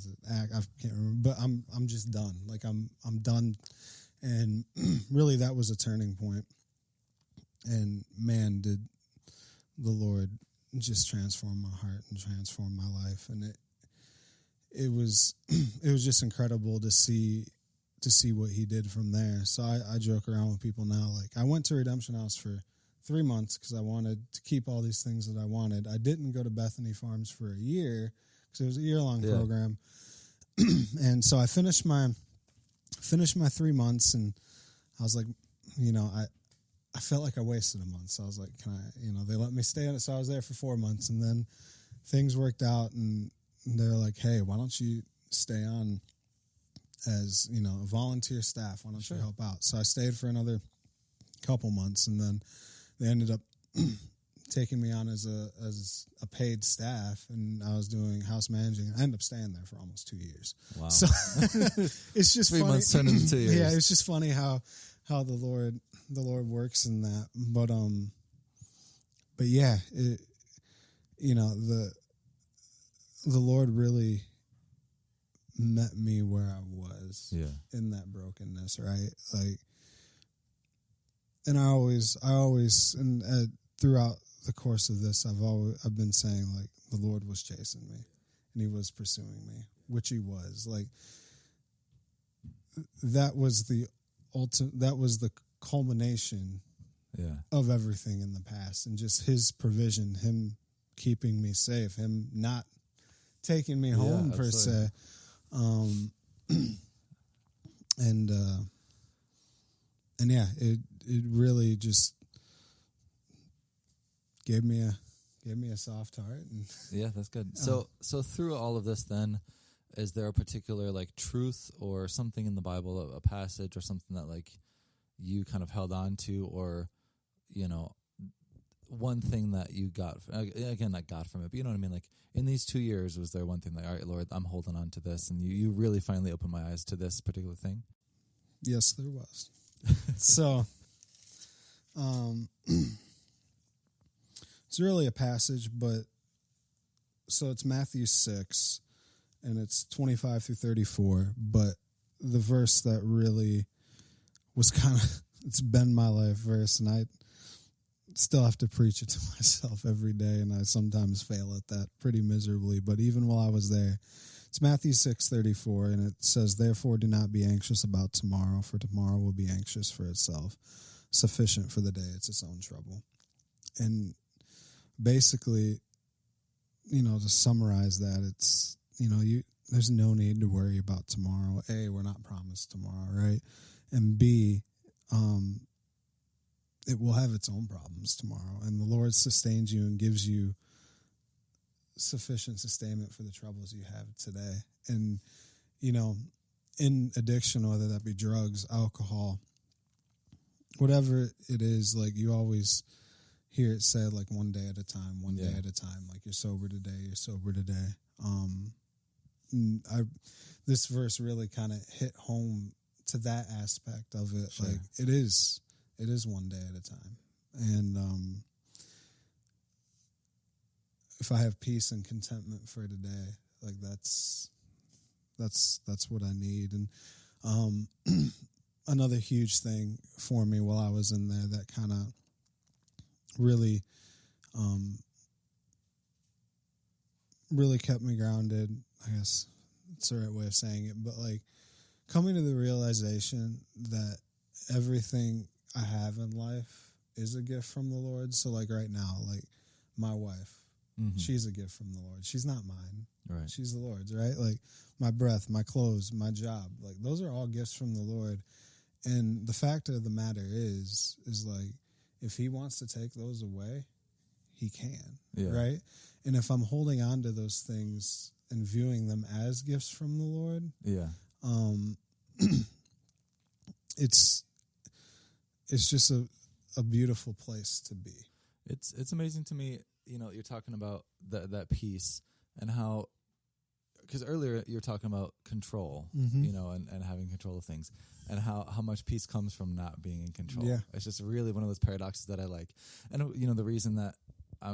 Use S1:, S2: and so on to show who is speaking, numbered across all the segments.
S1: was it? I can't remember, but I'm just done. Like I'm done. And really that was a turning point. And man, did the Lord just transform my heart and transform my life. And it was just incredible to see what he did from there. So I joke around with people now. Like I went to Redemption House for 3 months because I wanted to keep all these things that I wanted. I didn't go to Bethany Farms for a year because it was a year-long program. And so I finished my 3 months, and I was like, I felt like I wasted a month. So I was like, they let me stay in it. So I was there for 4 months, and then things worked out, and they're like, hey, why don't you stay on as, a volunteer staff? Why don't you help out? So I stayed for another couple months, and then they ended up taking me on as a paid staff, and I was doing house managing. I ended up staying there for almost 2 years.
S2: Wow.
S1: So it's just
S2: 3
S1: funny.
S2: months turned into 2 years.
S1: Yeah, it's just funny how the Lord works in that. But yeah, the Lord really met me where I was in that brokenness, right? Like, and I always, and throughout the course of this, I've been saying, like, the Lord was chasing me and he was pursuing me, which he was. Like, that was the culmination of everything in the past, and just his provision, him keeping me safe, him not taking me home per se. And yeah, it really just gave me a soft heart. And
S2: yeah, that's good. So through all of this, then, is there a particular like truth or something in the Bible, a passage or something that like you kind of held on to, or one thing that you got, again, not got from it, but you know what I mean? Like, in these 2 years, was there one thing like, all right, Lord, I'm holding on to this, and you really finally opened my eyes to this particular thing?
S1: Yes, there was. So, it's really a passage, but so it's Matthew 6, and it's 25 through 34, but the verse that really was it's been my life verse, and I still have to preach it to myself every day, and I sometimes fail at that pretty miserably. But even while I was there, it's Matthew 6:34, and it says, "Therefore do not be anxious about tomorrow, for tomorrow will be anxious for itself. Sufficient for the day it's its own trouble." And basically, to summarize that, it's, there's no need to worry about tomorrow. A, we're not promised tomorrow, right? And B, it will have its own problems tomorrow, and the Lord sustains you and gives you sufficient sustainment for the troubles you have today. And, in addiction, whether that be drugs, alcohol, whatever it is, like, you always hear it said, like, one day at a time, day at a time. Like, you're sober today, this verse really kind of hit home to that aspect of it. Sure. Like, it is one day at a time. And if I have peace and contentment for today, like, that's what I need. And another huge thing for me while I was in there that kind of really kept me grounded, I guess it's the right way of saying it, but like coming to the realization that everything I have in life is a gift from the Lord. So like right now, like my wife, she's a gift from the Lord. She's not mine.
S2: Right.
S1: She's the Lord's, right? Like my breath, my clothes, my job, like those are all gifts from the Lord. And the fact of the matter is like, if he wants to take those away, he can, right? And if I'm holding on to those things and viewing them as gifts from the Lord, it's just a beautiful place to be.
S2: It's amazing to me, you're talking about that peace and how, because earlier you were talking about control, and having control of things, and how much peace comes from not being in control. Yeah. It's just really one of those paradoxes that I like. And, the reason that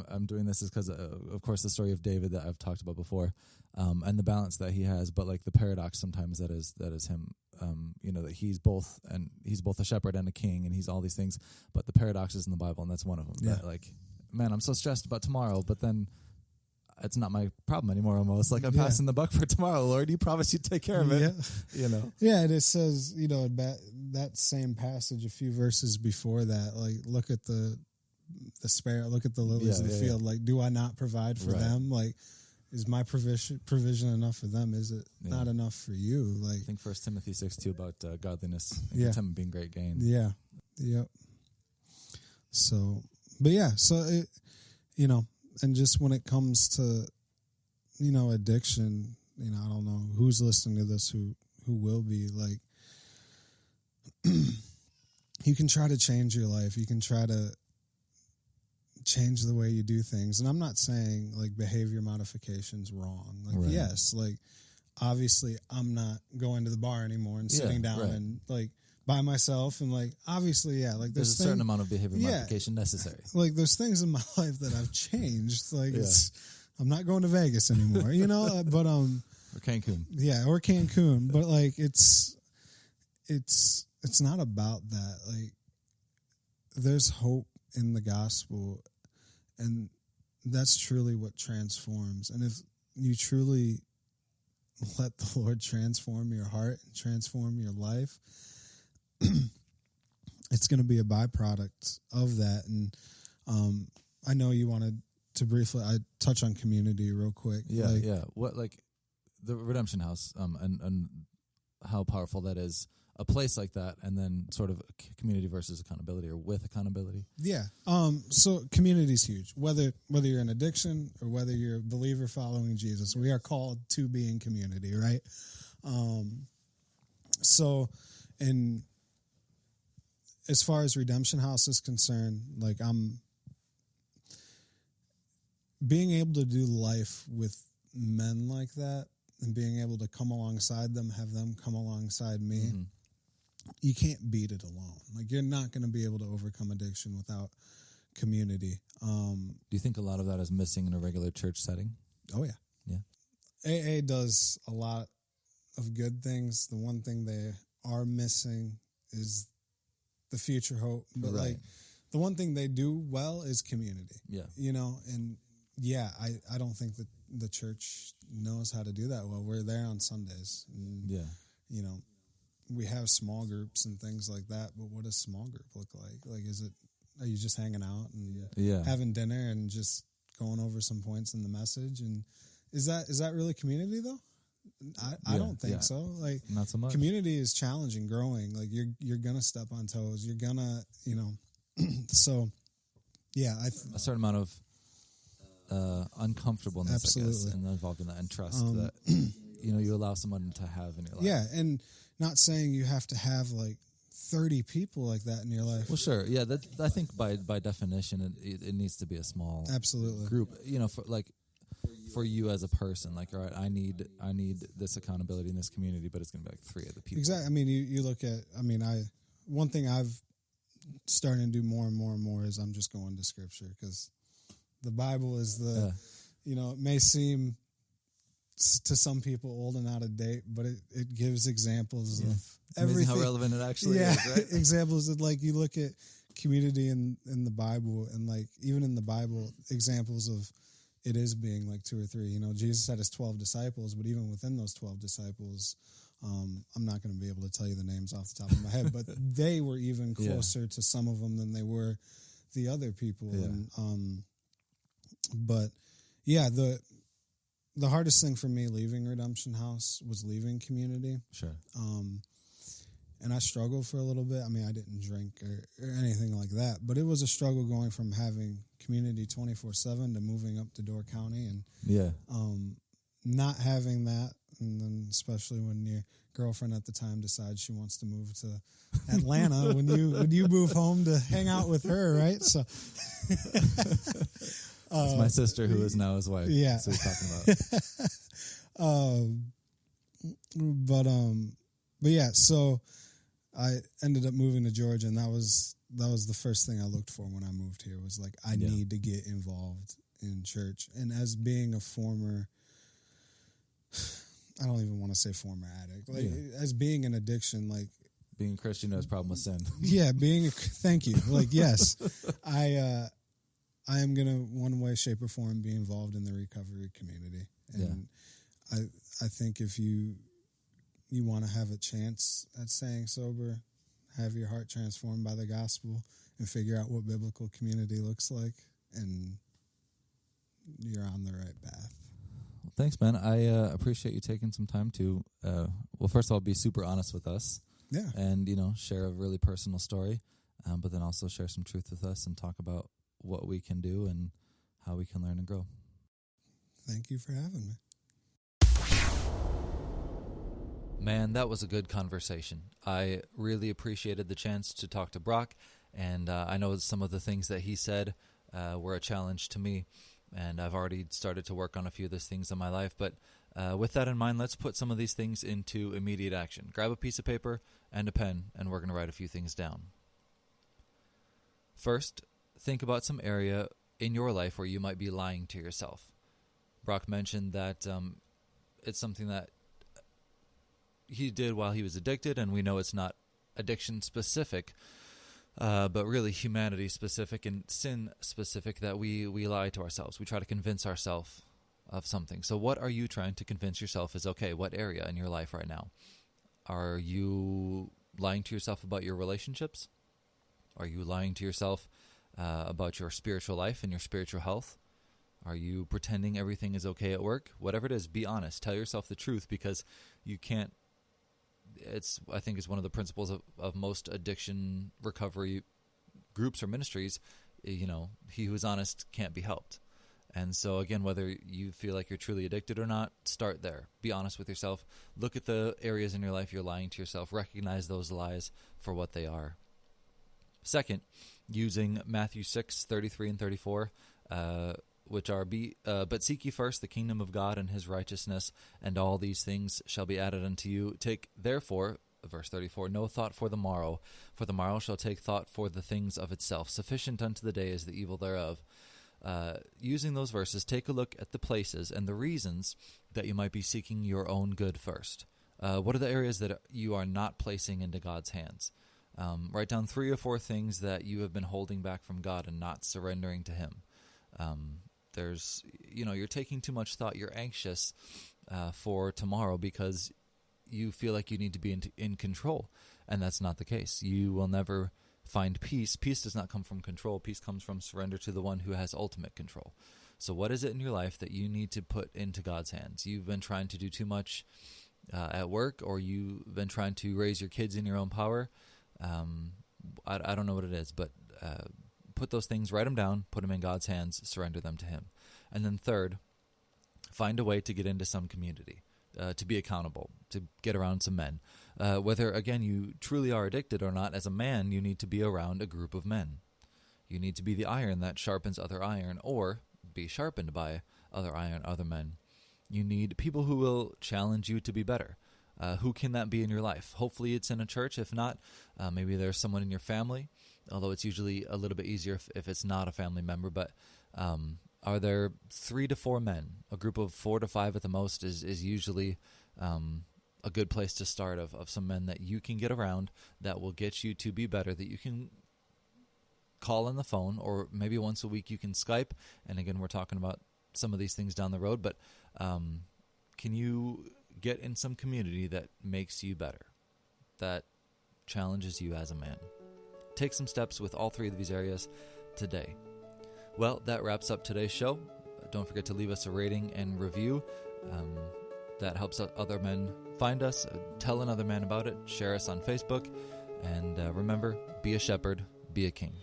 S2: I'm doing this is because, of course, the story of David that I've talked about before, and the balance that he has, but like the paradox sometimes that is him, that he's both a shepherd and a king, and he's all these things, but the paradox is in the Bible, and that's one of them.
S1: Yeah.
S2: That, like, man, I'm so stressed about tomorrow, but then it's not my problem anymore. Almost like I'm passing the buck for tomorrow, Lord. You promised you'd take care of it.
S1: Yeah. Yeah, and it says, that same passage, a few verses before that, like, look at the sparrow, look at the lilies of the field. Like, do I not provide for them? Like, is my provision enough for them? Is it not enough for you? Like,
S2: I think 1 Timothy 6:2 about godliness, contentment being great gain.
S1: Yeah. Yep. So, but yeah, so it, and just when it comes to, addiction, I don't know who's listening to this, who will be, like, you can try to change your life. You can try to change the way you do things. And I'm not saying, like, behavior modification's wrong. Like, yes, like, obviously I'm not going to the bar anymore and sitting down and, like, by myself, and, like, obviously, like,
S2: there's a certain amount of behavior modification necessary.
S1: Like, there's things in my life that I've changed. Like, I'm not going to Vegas anymore, but or
S2: Cancun.
S1: Yeah, or Cancun. But, like, it's not about that. Like, there's hope in the gospel, and that's truly what transforms. And if you truly let the Lord transform your heart and transform your life, it's going to be a byproduct of that. And I know you wanted to briefly touch on community real quick.
S2: What, like, the Redemption House, and how powerful that is, a place like that, and then sort of community versus accountability, or with accountability. Yeah.
S1: So community is huge. Whether you're in addiction or whether you're a believer following Jesus, we are called to be in community, right? And as far as Redemption House is concerned, like, I'm being able to do life with men like that, and being able to come alongside them, have them come alongside me. Mm-hmm. You can't beat it alone. Like, you're not going to be able to overcome addiction without community.
S2: Do you think a lot of that is missing in a regular church setting?
S1: Oh, yeah. AA does a lot of good things. The one thing they are missing is the future hope. But, like, the one thing they do well is community. Yeah. And, I don't think that the church knows how to do that well. We're there on Sundays. And, we have small groups and things like that, but what does small group look like? Like, are you just hanging out and having dinner and just going over some points in the message? And is that really community though? I don't think so. Like,
S2: not so much.
S1: Community is challenging, growing. Like, you're gonna step on toes. You're gonna, so a
S2: certain amount of uncomfortableness,
S1: absolutely,
S2: I guess, and involved in that, and trust that you allow someone to have in your life.
S1: Yeah, and not saying you have to have, like, 30 people like that in your life.
S2: Well, sure, yeah. I think by definition, it needs to be a small,
S1: absolutely,
S2: group. For you as a person, like, all right, I need this accountability in this community, but it's going to be like 3 other people.
S1: Exactly. I mean, you look at. I mean, one thing I've started to do more and more and more is I'm just going to Scripture, because the Bible is it may seem to some people old and out of date, but it gives examples of everything.
S2: How relevant it actually is, right?
S1: Examples of, like, you look at community in the Bible, and, like, even in the Bible, examples of it is being like 2 or 3. Jesus had his 12 disciples, but even within those 12 disciples, I'm not going to be able to tell you the names off the top of my head, but they were even closer to some of them than they were the other people. Yeah. And, the hardest thing for me leaving Redemption House was leaving community.
S2: Sure.
S1: And I struggled for a little bit. I mean, I didn't drink or anything like that, but it was a struggle going from having community 24/7 to moving up to Door County, and not having that, and then especially when your girlfriend at the time decides she wants to move to Atlanta, when you move home to hang out with her, right? So
S2: it's my sister, who is now his wife.
S1: Yeah,
S2: that's what we're talking about.
S1: But yeah, so I ended up moving to Georgia, and that was the first thing I looked for when I moved here, was like, I need to get involved in church. And as being a former, I don't even want to say former addict, like as being an addiction, like
S2: being a Christian has a problem with sin.
S1: Yeah, thank you. Like, yes, I am going to, one way, shape, or form, be involved in the recovery community. And I think if you want to have a chance at staying sober, have your heart transformed by the gospel, and figure out what biblical community looks like, and you're on the right path.
S2: Well, thanks, man. I appreciate you taking some time to, well, first of all, be super honest with us.
S1: Yeah.
S2: And, you know, share a really personal story, but then also share some truth with us and talk about what we can do and how we can learn and grow.
S1: Thank you for having me.
S2: Man, that was a good conversation. I really appreciated the chance to talk to Brock, and I know some of the things that he said were a challenge to me, and I've already started to work on a few of those things in my life. But with that in mind, let's put some of these things into immediate action. Grab a piece of paper and a pen, and we're going to write a few things down. First, think about some area in your life where you might be lying to yourself. Brock mentioned that it's something that he did while he was addicted, and we know it's not addiction specific, but really humanity specific and sin specific, that we lie to ourselves. We try to convince ourselves of something. So what are you trying to convince yourself is okay? What area in your life right now? Are you lying to yourself about your relationships? Are you lying to yourself about your spiritual life and your spiritual health? Are you pretending everything is okay at work? Whatever it is, be honest. Tell yourself the truth, because you can't. I think it's one of the principles of most addiction recovery groups or ministries. You know, he who is honest can't be helped. And so again, whether you feel like you're truly addicted or not, start there. Be honest with yourself. Look at the areas in your life you're lying to yourself. Recognize those lies for what they are. Second, using Matthew 6:33 and 34, which are, but seek ye first the kingdom of God and his righteousness, and all these things shall be added unto you. Take therefore, verse 34, no thought for the morrow shall take thought for the things of itself. Sufficient unto the day is the evil thereof. Using those verses, take a look at the places and the reasons that you might be seeking your own good first. What are the areas that you are not placing into God's hands? Write down 3 or 4 things that you have been holding back from God and not surrendering to him. You're taking too much thought. You're anxious for tomorrow because you feel like you need to be in control, and that's not the case. You will never find peace. Peace does not come from control. Peace comes from surrender to the one who has ultimate control. So what is it in your life that you need to put into God's hands? You've been trying to do too much at work, or you've been trying to raise your kids in your own power. I don't know what it is, but put those things, write them down, put them in God's hands, surrender them to him. And then third, find a way to get into some community, to be accountable, to get around some men. Whether, again, you truly are addicted or not, as a man, you need to be around a group of men. You need to be the iron that sharpens other iron, or be sharpened by other iron, other men. You need people who will challenge you to be better. Who can that be in your life? Hopefully it's in a church. If not, maybe there's someone in your family, although it's usually a little bit easier if it's not a family member. But are there 3 to 4 men? A group of 4 to 5 at the most is usually a good place to start, of some men that you can get around that will get you to be better, that you can call on the phone, or maybe once a week you can Skype. And again, we're talking about some of these things down the road, but can you get in some community that makes you better, that challenges you as a man? Take some steps with all 3 of these areas today. Well, that wraps up today's show. Don't forget to leave us a rating and review. That helps other men find us. Tell another man about it. Share us on Facebook. And remember, be a shepherd, be a king.